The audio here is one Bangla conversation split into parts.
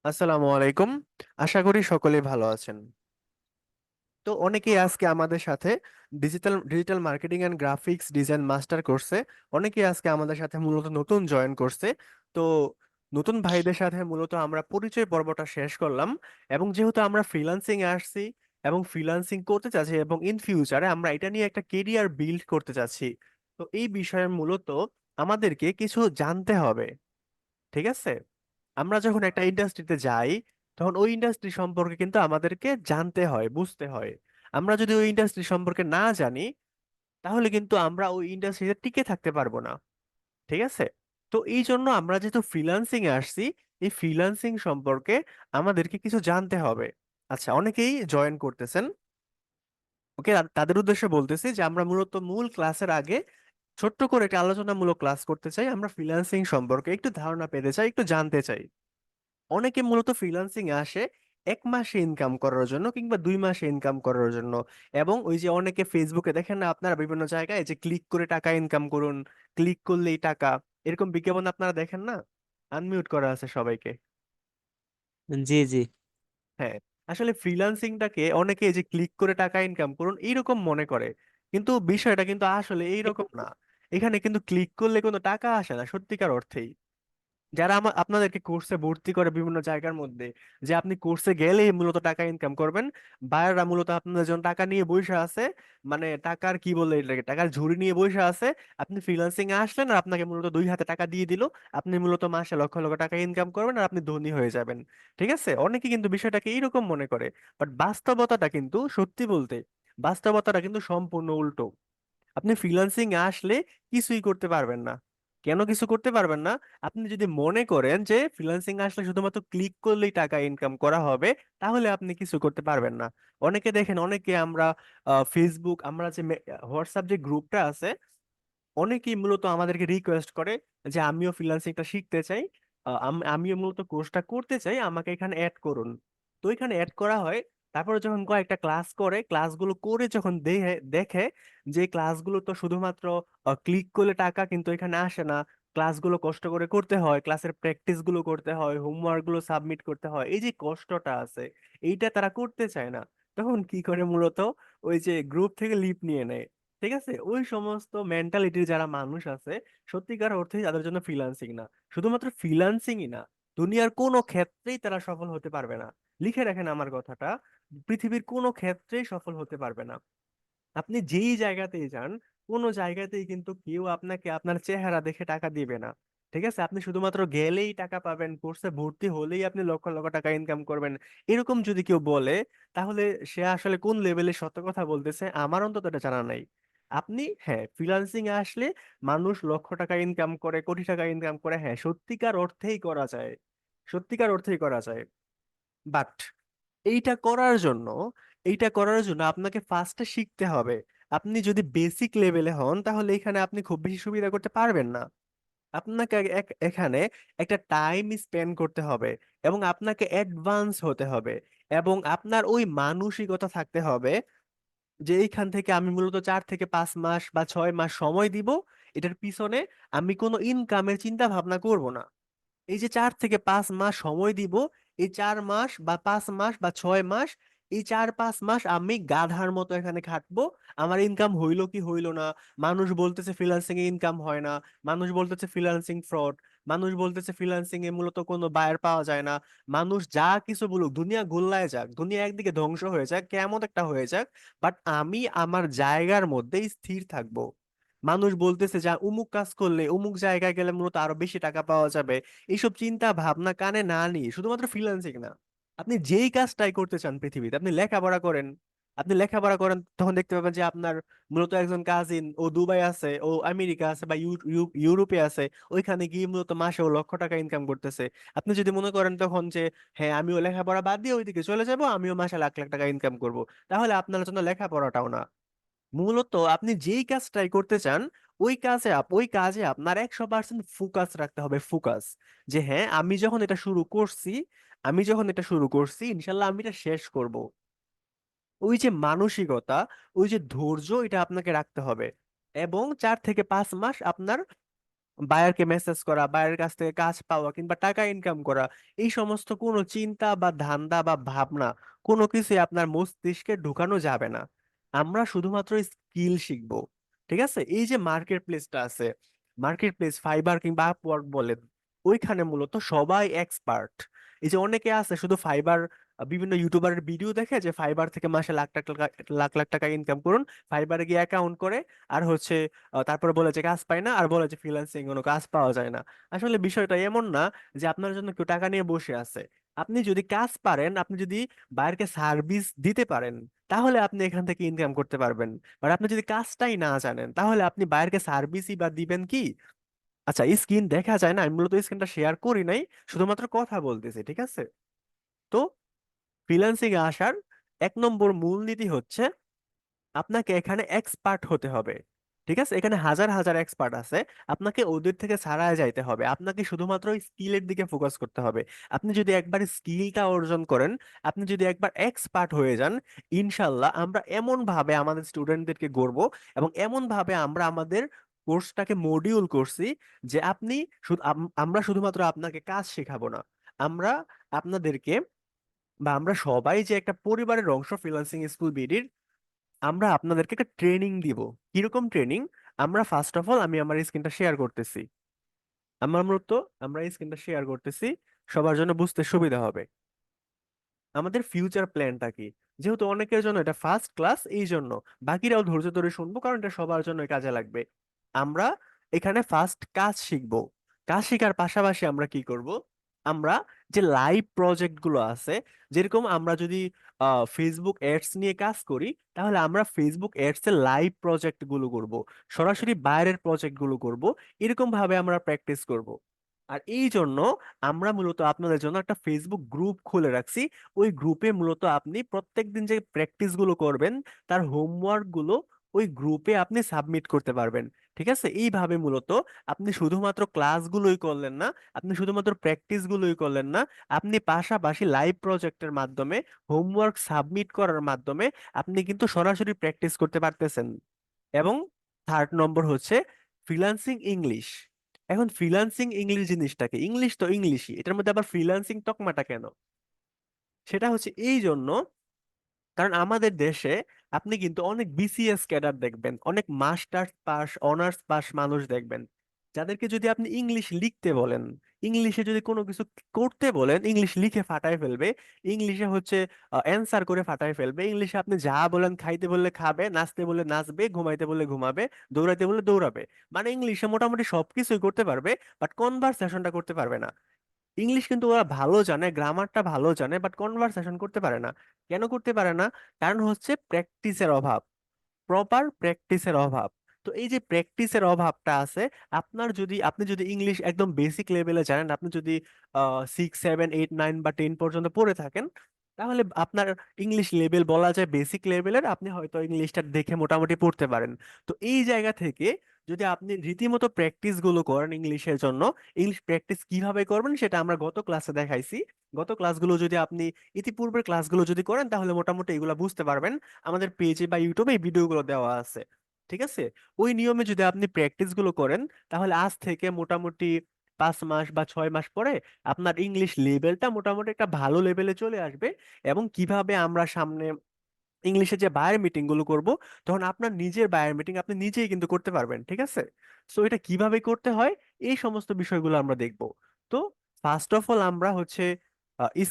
আসসালামু আলাইকুম। আশা করি সকলে ভালো আছেন। তো অনেকেই আজকে আমাদের সাথে digital digital marketing and graphics design master কোর্সে অনেকেই আজকে আমাদের সাথে মূলত নতুন জয়েন করছে। তো নতুন ভাইদের সাথে মূলত আমরা পরিচয় পর্বটা শেষ করলাম। এবং যেহেতু আমরা ফ্রিল্যান্সিং এ আসছি এবং ফ্রিল্যান্সিং করতে চাচ্ছি এবং ইন ফিউচারে আমরা এটা নিয়ে একটা কেরিয়ার বিল্ড করতে চাচ্ছি, তো এই বিষয়ে মূলত আমাদেরকে কিছু জানতে হবে। ঠিক আছে? আমরা যখন একটা ইন্ডাস্ট্রিতে যাই, তখন ওই ইন্ডাস্ট্রি সম্পর্কে কিন্তু আমাদেরকে জানতে হয়, বুঝতে হয়। আমরা যদি ওই ইন্ডাস্ট্রি সম্পর্কে না জানি, তাহলে কিন্তু আমরা ওই ইন্ডাস্ট্রিতে টিকে থাকতে পারবো না। ঠিক আছে? তো এই জন্য আমরা যেহেতু ফ্রিল্যান্সিং এ আসছি, এই ফ্রিল্যান্সিং সম্পর্কে আমাদেরকে কিছু জানতে হবে। আচ্ছা, অনেকেই জয়েন করতেছেন। ওকে, তাদের উদ্দেশ্যে বলতেছি যে আমরা মূলত মূল ক্লাসের আগে ছোট্ট করে একটা আলোচনামূলক ক্লাস করতে চাই। আমরা ফ্রিল্যান্সিং সম্পর্কে একটু ধারণা পেতে চাই, একটু জানতে চাই। অনেকে মূলত ফ্রিল্যান্সিং এ আসে 1 মাসে ইনকাম করার জন্য কিংবা 2 মাসে ইনকাম করার জন্য। এবং ওই যে অনেকে ফেসবুকে দেখেন না আপনারা বিভিন্ন জায়গায় যে ক্লিক করে টাকা ইনকাম করুন, ক্লিক করলেই টাকা, এরকম বিজ্ঞাপন আপনারা দেখেন না? আনমিউট করা আছে সবাইকে। জি জি। হ্যাঁ, আসলে ফ্রিল্যান্সিংটাকে অনেকে এই যে ক্লিক করে টাকা ইনকাম করুন এইরকম মনে করে, কিন্তু বিষয়টা কিন্তু আসলে এইরকম না। এখানে কিন্তু ক্লিক করলে কোনো টাকা আসে না সত্যিকার অর্থেই। যারা আপনাদেরকে কোর্সে ভর্তি করে বিভিন্ন জায়গার মধ্যে, যে আপনি কোর্সে গেলেই মূলত টাকা ইনকাম করবেন, বায়াররা মূলত আপনাদের জন্য টাকা নিয়ে বসে আছে। মানে টাকার কি বলে এটাকে, টাকার ঝুড়ি নিয়ে বসে আছে। আপনি ফ্রিল্যান্সিং এ আসলেন আর আপনাকে মূলত 2 হাতে টাকা দিয়ে দিল। আপনি মূলত মাসে লক্ষ লক্ষ টাকা ইনকাম করবেন আর আপনি ধনী হয়ে যাবেন। ঠিক আছে? অনেকে কিন্তু বিষয়টাকে এইরকম মনে করে, বাট বাস্তবতাটা কিন্তু, সত্যি বলতে, বাস্তবতাটা কিন্তু সম্পূর্ণ উল্টো। আপনি ফ্রিল্যান্সিং এ আসলে কিছুই করতে পারবেন না। কেন কিছু করতে পারবেন না? আপনি যদি মনে করেন যে ফ্রিল্যান্সিং এ আসলে শুধুমাত্র ক্লিক করলেই টাকা ইনকাম করা হবে, তাহলে আপনি কিছু করতে পারবেন না। অনেকে দেখেন, অনেকে আমরা ফেসবুক, আমরা যে হোয়াটসঅ্যাপ যে গ্রুপটা আছে, অনেকেই মূলত আমাদেরকে রিকোয়েস্ট করে যে আমিও ফ্রিল্যান্সিংটা শিখতে চাই, আমিও মূলত কোর্সটা করতে চাই, আমাকে এখানে অ্যাড করুন। তো এখানে অ্যাড করা হয়। তারপরে যখন কয়েকটা ক্লাস করে, ক্লাসগুলো করে যখন দেখে দেখে যে ক্লাসগুলো তো শুধুমাত্র ক্লিক করলে টাকা কিন্তু এখানে আসে না, ক্লাসগুলো কষ্ট করে করতে হয়, ক্লাসের প্র্যাকটিস গুলো করতে হয়, হোমওয়ার্ক গুলো সাবমিট করতে হয়, এই যে কষ্টটা আছে, এইটা তারা করতে চায় না। তখন কি করে মূলত, ওই যে গ্রুপ থেকে লিভ নিয়ে নেয়। ঠিক আছে? ওই সমস্ত মেন্টালিটির যারা মানুষ আছে, সত্যিকার অর্থে তাদের জন্য ফ্রিল্যান্সিং না, শুধুমাত্র ফ্রিল্যান্সিংই না, দুনিয়ার কোনো ক্ষেত্রেই তারা সফল হতে পারবে না। লিখে রাখেন আমার কথাটা, পৃথিবীর কোনো ক্ষেত্রেই সফল হতে পারবে না। আপনি যেই জায়গাতেই যান, কোনো জায়গাতেই কিন্তু কেউ আপনাকে আপনার চেহারা দেখে টাকা দিবে না। ঠিক আছে? আপনি শুধুমাত্র গেলেই টাকা পাবেন, কোর্সে ভর্তি হলেই আপনি লক্ষ লক্ষ টাকা ইনকাম করবেন, এরকম যদি কেউ বলে, তাহলে সে আসলে কোন লেভেলে সত্য কথা বলতেছে আমার অন্তত এটা জানা নাই। আপনি, হ্যাঁ, ফ্রিল্যান্সিং এ আসলে মানুষ লক্ষ টাকা ইনকাম করে, কোটি টাকা ইনকাম করে, হ্যাঁ, সত্যিকার অর্থেই করা যায়, সত্যিকার অর্থেই করা যায়। বাট এইটা করার জন্য এইটা করার জন্য আপনাকে ফার্স্টে শিখতে হবে। আপনি যদি বেসিক লেভেলে হন, তাহলে এখানে আপনি খুব বেশি সুবিধা করতে পারবেন না। আপনাকে এখানে একটা টাইম স্পেন্ড করতে হবে এবং আপনাকে অ্যাডভান্স হতে হবে এবং আপনার ওই মানসিকতা থাকতে হবে যে এইখান থেকে আমি মূলত 4 থেকে 5 মাস বা 6 মাস সময় দিব, এটার পিছনে আমি কোনো ইনকামের চিন্তা ভাবনা করব না। এই যে 4 থেকে 5 মাস সময় দিব, এই 4 মাস বা 5 মাস বা 6 মাস, এই 4-5 মাস আমি গাধার মতো এখানে খাটবো। আমার ইনকাম হইলো কি হইলো না, মানুষ বলতেছে ফ্রিল্যান্সিং এ ইনকাম হয় না, মানুষ বলতেছে ফ্রিল্যান্সিং ফ্রড, মানুষ বলতেছে ফ্রিল্যান্সিং এ মূলত কোনো বায়ার পাওয়া যায় না, মানুষ যা কিছু বলুক, দুনিয়া গোল্লায় যাক, দুনিয়া একদিকে ধ্বংস হয়ে যাক, কেমন একটা হয়ে যাক, বাট আমি আমার জায়গার মধ্যেই স্থির থাকবো। মানুষ বলতেছে যা অমুক কাজ করলে অমুক জায়গায় গেলে মূলত আরো বেশি টাকা পাওয়া যাবে, এইসব চিন্তা ভাবনা কানে না নিয়ে, শুধুমাত্র ফ্রিল্যান্সিং না, আপনি যেই কাজটাই করতে চান পৃথিবীতে, আপনি লেখাপড়া করেন, আপনি লেখাপড়া করেন, তখন দেখতে পাবেন যে আপনার মূলত একজন কাজিন ও দুবাই আছে, ও আমেরিকা আছে বা ইউরোপে আছে, ওইখানে গিয়ে মূলত মাসে ও লক্ষ টাকা ইনকাম করতেছে। আপনি যদি মনে করেন তখন যে হ্যাঁ, আমিও লেখাপড়া বাদ দিয়ে ওইদিকে চলে যাব, আমিও মাসে লাখ লাখ টাকা ইনকাম করব, তাহলে আপনার জন্য লেখাপড়াটাও না। মূলত আপনি যেই কাজটাই করতে চান, ওই কাজে আপনার 100% ফোকাস রাখতে হবে, ফোকাস। যে হ্যাঁ, আমি যখন এটা শুরু করছি ইনশাল্লাহ আমি এটা শেষ করব। ওই যে মানসিকতা, ওই যে ধৈর্য, এটা আপনাকে রাখতে হবে। এবং 4 থেকে 5 মাস আপনার বায়ারকে মেসেজ করা, বায়ারের কাছ থেকে কাজ পাওয়া কিংবা টাকা ইনকাম করা, এই সমস্ত কোনো চিন্তা বা ধান্দা বা ভাবনা কোনো কিছু আপনার মস্তিষ্কে ঢুকানো যাবে না। আমরা শুধুমাত্র স্কিল শিখবো। ঠিক আছে, এই যে মার্কেট প্লেসটা আছে, মার্কেট প্লেস ফাইবার কিংবা আপওয়ার্ক বলেন, ওইখানে মূলত সবাই এক্সপার্ট। এই যে অনেকে আছে শুধু ফাইবার, বিভিন্ন ইউটিউবারের ভিডিও দেখে যে ফাইবার থেকে মাসে লাখ লাখ টাকা, লাখ লাখ টাকা ইনকাম করুন, ফাইবারে গিয়ে অ্যাকাউন্ট করে, আর হচ্ছে তারপরে বলে যে কাজ পায় না, আর বলে যে ফ্রিল্যান্সিং কোনো কাজ পাওয়া যায় না। আসলে বিষয়টা এমন না যে আপনার জন্য কেউ টাকা নিয়ে বসে আছে। আপনি যদি কাজ পারেন, আপনি যদি বাইরকে সার্ভিস দিতে পারেন, তাহলে আপনি এখান থেকে ইনকাম করতে পারবেন। আর আপনি যদি কাজটাই না জানেন, তাহলে আপনি বাইরকে সার্ভিসই বা দিবেন কি? আচ্ছা, এই স্ক্রিন দেখা যায় না, আমি মূলত স্ক্রিনটা শেয়ার করি নাই, শুধুমাত্র কথা বলতেছি, ঠিক আছে? তো ফ্রিল্যান্সিং এ আসার 1 নম্বর মূলনীতি হচ্ছে আপনাকে এখানে এক্সপার্ট হতে হবে। ঠিক আছে, এখানে হাজার হাজার এক্সপার্ট আছে, আপনাকে ওদের থেকে ছাড়ায় যাইতে হবে, আপনাকে শুধুমাত্র স্কিলের দিকে ফোকাস করতে হবে। আপনি যদি একবার স্কিলটা অর্জন করেন, আপনি যদি একবার এক্সপার্ট হয়ে যান, ইনশাল্লাহ আমরা এমন ভাবে আমাদের স্টুডেন্টদেরকে গড়বো, এবং এমন ভাবে আমরা আমাদের কোর্সটাকে মডিউল করছি যে আপনি আমরা শুধুমাত্র আপনাকে কাজ শেখাবো না, আমরা আপনাদেরকে, বা আমরা সবাই যে একটা পরিবারের অংশ ফ্রিল্যান্সিং স্কুল বিডির, আমরা আপনাদেরকে একটা ট্রেনিং দিব। কিরকম ট্রেনিং? আমরা ফার্স্ট অফ অল, আমি আমার স্ক্রিনটা শেয়ার করতেছি, আমার মূলত আমরা এই স্ক্রিনটা শেয়ার করতেছি সবার জন্য বুঝতে সুবিধা হবে। আমাদের ফিউচার প্ল্যানটা কি, যেহেতু অনেকের জন্য এটা ফার্স্ট ক্লাস, এই জন্য বাকিরাও ধৈর্য ধরে শুনবো, কারণ এটা সবার জন্য কাজে লাগবে। আমরা এখানে ফার্স্ট কাজ শিখবো। কাজ শেখার পাশাপাশি আমরা কি করব? আমরা যে লাইভ প্রজেক্ট গুলো আছে, যেরকম আমরা যদি ফেসবুক এডস নিয়ে কাজ করি, তাহলে আমরা ফেসবুক এডস এর লাইভ প্রজেক্ট গুলো করব, সরাসরি বাইরের প্রজেক্ট গুলো করব, এরকম ভাবে আমরা প্র্যাকটিস করব। আর এই জন্য আমরা মূলত আপনাদের জন্য একটা ফেসবুক গ্রুপ খুলে রাখছি। ওই গ্রুপে মূলত আপনি প্রত্যেকদিন যে প্র্যাকটিস গুলো করবেন, তার হোমওয়ার্ক গুলো ওই গ্রুপে আপনি সাবমিট করতে পারবেন। ঠিক আছে, এইভাবে মূলত আপনি শুধুমাত্র ক্লাসগুলোই করলেন না, আপনি শুধুমাত্র প্র্যাকটিস গুলোই করলেন না, আপনি পাশাপাশি লাইভ প্রজেক্টের মাধ্যমে, হোমওয়ার্ক সাবমিট করার মাধ্যমে আপনি কিন্তু সরাসরি প্র্যাকটিস করতে পারতেছেন। এবং 3rd নম্বর হচ্ছে ফ্রিল্যান্সিং ইংলিশ। এখন ফ্রিল্যান্সিং ইংলিশ জিনিসটাকে, ইংলিশ তো ইংলিশই, এটার মধ্যে আবার ফ্রিল্যান্সিং তকমাটা কেন? সেটা হচ্ছে এই জন্য, কারণ আমাদের দেশে আপনি কিন্তু অনেক বিসিএস ক্যাডার দেখবেন, অনেক মাস্টার্স পাস, অনার্স পাস মানুষ দেখবেন, যাদেরকে যদি আপনি ইংলিশ লিখতে বলেন, ইংলিশে যদি কোনো কিছু করতে বলেন, ইংলিশ লিখে ফাটায় ফেলবে, ইংলিশে হচ্ছে অ্যান্সার করে ফাটায় ফেলবে, ইংলিশে আপনি যা বলেন, খাইতে বললে খাবে, নাচতে বললে নাচবে, ঘুমাইতে বললে ঘুমাবে, দৌড়াইতে বললে দৌড়াবে। মানে ইংলিশে মোটামুটি সবকিছুই করতে পারবে, বাট কনভারসেশনটা করতে পারবে না। ইংলিশ কিন্তু ওরা ভালো জানে, গ্রামারটা ভালো জানে, বাট কনভারসেশন করতে পারে না। কেন করতে পারে না? কারণ হচ্ছে প্র্যাকটিসের অভাব, প্রপার প্র্যাকটিসের অভাব। তো এই যে প্র্যাকটিসের অভাবটা আছে, আপনি যদি ইংলিশ একদম বেসিক লেভেলে জানেন, আপনি যদি 6 7 8 9 বা 10 পর্যন্ত পড়ে থাকেন, তাহলে আপনার ইংলিশ লেভেল বলা যায় বেসিক লেভেলের, আপনি হয়তো ইংলিশটা দেখে মোটামুটি পড়তে পারেন। তো এই জায়গা থেকে যদি আপনি রীতিমতো প্র্যাকটিস গুলো করেন ইংলিশের জন্য, ইংলিশ প্র্যাকটিস কিভাবে করবেন সেটা আমরা গত ক্লাসে দেখাইছি। গত ক্লাসগুলো যদি আপনি, ইতিপূর্বের ক্লাসগুলো যদি করেন, তাহলে মোটামুটি এগুলো বুঝতে পারবেন। আমাদের পেজে বা ইউটিউবে এই ভিডিওগুলো দেওয়া আছে। ঠিক আছে, ওই নিয়মে যদি আপনি প্র্যাকটিস গুলো করেন, তাহলে আজ থেকে মোটামুটি 5 মাস বা 6 মাস পরে আপনার ইংলিশ লেভেলটা মোটামুটি একটা ভালো লেভেলে চলে আসবে। এবং কিভাবে আমরা সামনে ইংলিশে যে বায়ার মিটিং গুলো করব, তখন আপনার নিজের বায়ার মিটিং আপনি নিজেই কিন্তু করতে পারবেন। ঠিক আছে, সো এটা কিভাবে করতে হয়, এই সমস্ত বিষয়গুলো আমরা দেখব। তো ফার্স্ট অফ অল আমরা হচ্ছে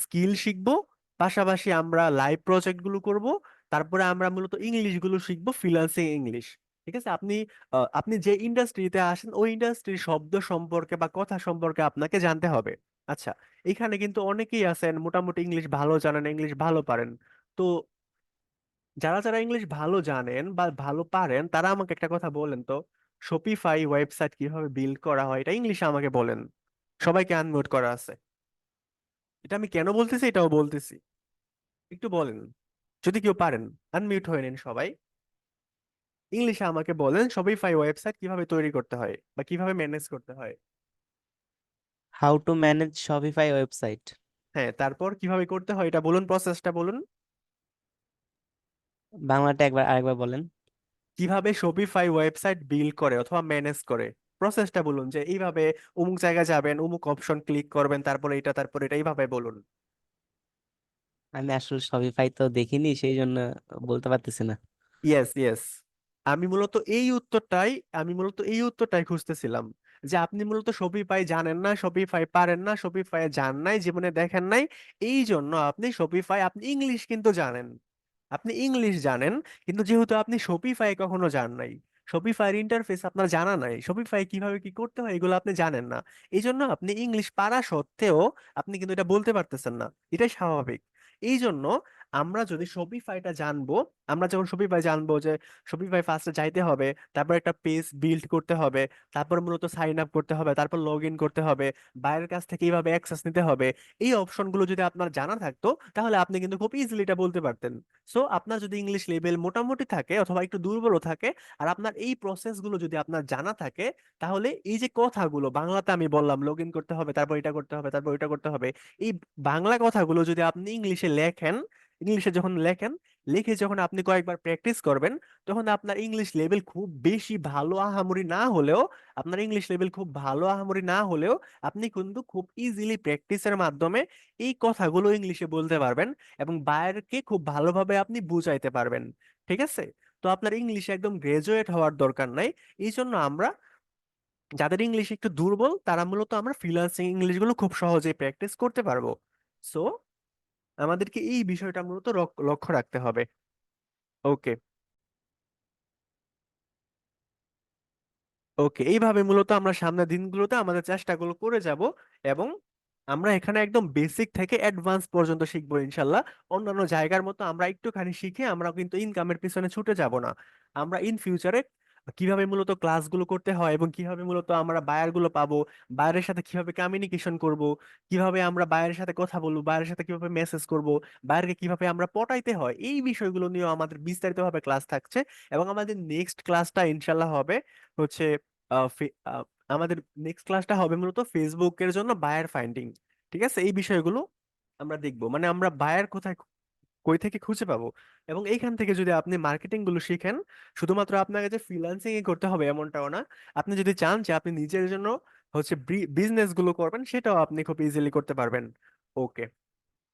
স্কিল শিখবো, পাশাপাশি আমরা লাইভ প্রজেক্ট গুলো করব, তারপরে আমরা মূলত ইংলিশ গুলো শিখবো, ফ্রিল্যান্সিং ইংলিশ। ঠিক আছে, আপনি যে ইন্ডাস্ট্রিতে আসেন, ওই ইন্ডাস্ট্রির শব্দ সম্পর্কে বা কথা সম্পর্কে আপনাকে জানতে হবে। আচ্ছা, এখানে কিন্তু অনেকেই আছেন মোটামুটি ইংলিশ ভালো জানেন, ইংলিশ ভালো পারেন। তো যারা যারা ইংলিশ ভালো জানেন বা ভালো পারেন, তারা আমাকে একটা কথা বলেন তো, শপিফাই ওয়েবসাইট কিভাবে বিল্ড করা হয় এটা ইংলিশে আমাকে বলেন। সবাইকে আনমিউট করা আছে, এটা আমি কেন বলতেছি এটাও বলতেছি, একটু বলেন যদি কেউ পারেন। আনমিউট হয়ে নিন সবাই, ইংলিশে আমাকে বলেন শপিফাই ওয়েবসাইট কিভাবে তৈরি করতে হয় বা কিভাবে ম্যানেজ করতে হয়। How to manage Shopify website. হ্যাঁ, তারপর কিভাবে করতে হয় এটা বলুন, প্রসেসটা বলুন। বাংলাটা একবার আরেকবার বলেন। কিভাবে শপিফাই ওয়েবসাইট বিল্ড করে অথবা ম্যানেজ করে। প্রসেসটা বলুন যে এইভাবে অমুক জায়গায় যাবেন, অমুক অপশন ক্লিক করবেন, তারপরে এটা, তারপরে এটা, এইভাবে বলুন। আমি আসলে শপিফাই তো দেখিনি, সেই জন্য বলতে পারতেছি না। Yes, yes. আমি মূলত এই উত্তরটাই আমি মূলত এই উত্তরটাই খুঁজতেছিলাম, যে আপনি মূলত শপিফাই জানেন না, শপিফাই পারেন না, শপিফাই যান নাই, জীবনে দেখেন নাই। এই জন্য আপনি শপিফাই, আপনি ইংলিশ কিন্তু জানেন, আপনি ইংলিশ জানেন, কিন্তু যেহেতু আপনি শপিফাই কখনো যান নাই, শপিফাইয়ের ইন্টারফেস আপনার জানা নাই, শপিফাই কিভাবে কি করতে হয় এগুলো আপনি জানেন না, এই জন্য আপনি ইংলিশ পারা সত্ত্বেও আপনি কিন্তু এটা বলতে পারতেছেন না। এটাই স্বাভাবিক। এই জন্য আমরা যদি শপিফাইটা জানবো, আমরা যখন শপিফাই জানবো যে শপিফাই ফার্স্টে যাইতে হবে, তারপর একটা পেজ বিল্ড করতে হবে, তারপর মূলত সাইন আপ করতে হবে, তারপর লগ ইন করতে হবে, বাইরের কাছ থেকে এইভাবে অ্যাক্সেস নিতে হবে, এই অপশনগুলো যদি আপনার জানা থাকতো, তাহলে আপনি কিন্তু খুব ইজিলি এটা বলতে পারতেন। সো আপনার যদি ইংলিশ লেভেল মোটামুটি থাকে অথবা একটু দুর্বলও থাকে, আর আপনার এই প্রসেসগুলো যদি আপনার জানা থাকে, তাহলে এই যে কথাগুলো বাংলাতে আমি বললাম লগ ইন করতে হবে, তারপর এটা করতে হবে, তারপর এটা করতে হবে, এই বাংলা কথাগুলো যদি আপনি ইংলিশে লেখেন, ইংলিশে যখন লেখেন, লিখে যখন আপনি কয়েকবার প্র্যাকটিস করবেন, তখন আপনার ইংলিশ লেভেল খুব বেশি ভালো আহামরি না হলেও, আপনার ইংলিশ লেভেল খুব ভালো আহামরি না হলেও, আপনি কিন্তু খুব ইজিলি প্র্যাকটিসের মাধ্যমে এই কথাগুলো ইংলিশে বলতে পারবেন, এবং বায়ারকে খুব ভালোভাবে আপনি বুঝাইতে পারবেন। ঠিক আছে? তো আপনার ইংলিশে একদম গ্রাজুয়েট হওয়ার দরকার নাই। এই জন্য আমরা, যাদের ইংলিশ একটু দুর্বল, তারা মূলত আমরা ফ্রিল্যান্সিং ইংলিশ গুলো খুব সহজেই প্র্যাকটিস করতে পারবো। সো আমাদেরকে এই বিষয়টা মূলত লক্ষ্য রাখতে হবে। ওকে। ওকে, এইভাবে মূলত আমরা সামনের দিনগুলোতে আমাদের চেষ্টাগুলো করে যাব, এবং আমরা এখানে একদম বেসিক থেকে অ্যাডভান্স পর্যন্ত শিখবো ইনশাল্লাহ। অন্যান্য জায়গার মতো আমরা একটুখানি শিখে আমরা কিন্তু ইনকামের পিছনে ছুটে যাব না। আমরা ইন ফিউচারে কিভাবে মূলত ক্লাসগুলো করতে হয়, এবং কিভাবে মূলত আমরা বায়ার গুলো পাবো, বায়ারের সাথে কিভাবে কমিউনিকেশন করব, কিভাবে আমরা বায়ারের সাথে কথা বলবো, বায়ারের সাথে কিভাবে মেসেজ করব, বায়ারকে কিভাবে আমরা পটাইতে হয়, এই বিষয়গুলো নিয়েও আমাদের বিস্তারিতভাবে ক্লাস থাকছে। এবং আমাদের নেক্সট ক্লাসটা ইনশাল্লাহ হবে হচ্ছে আহ, আমাদের নেক্সট ক্লাসটা হবে মূলত ফেসবুকের জন্য বায়ার ফাইন্ডিং। ঠিক আছে? এই বিষয়গুলো আমরা দেখবো, মানে আমরা বায়ার কোথায়, কই থেকে খুঁজে পাবো। এবং এইখান থেকে যদি আপনি মার্কেটিং গুলো শিখেন, শুধুমাত্র আপনাকে যে ফ্রিল্যান্সিং করতে হবে এমনটাও না, আপনি যদি চান যে আপনি নিজের জন্য হচ্ছে বিজনেস গুলো করবেন, সেটাও আপনি খুব ইজিলি করতে পারবেন। ওকে।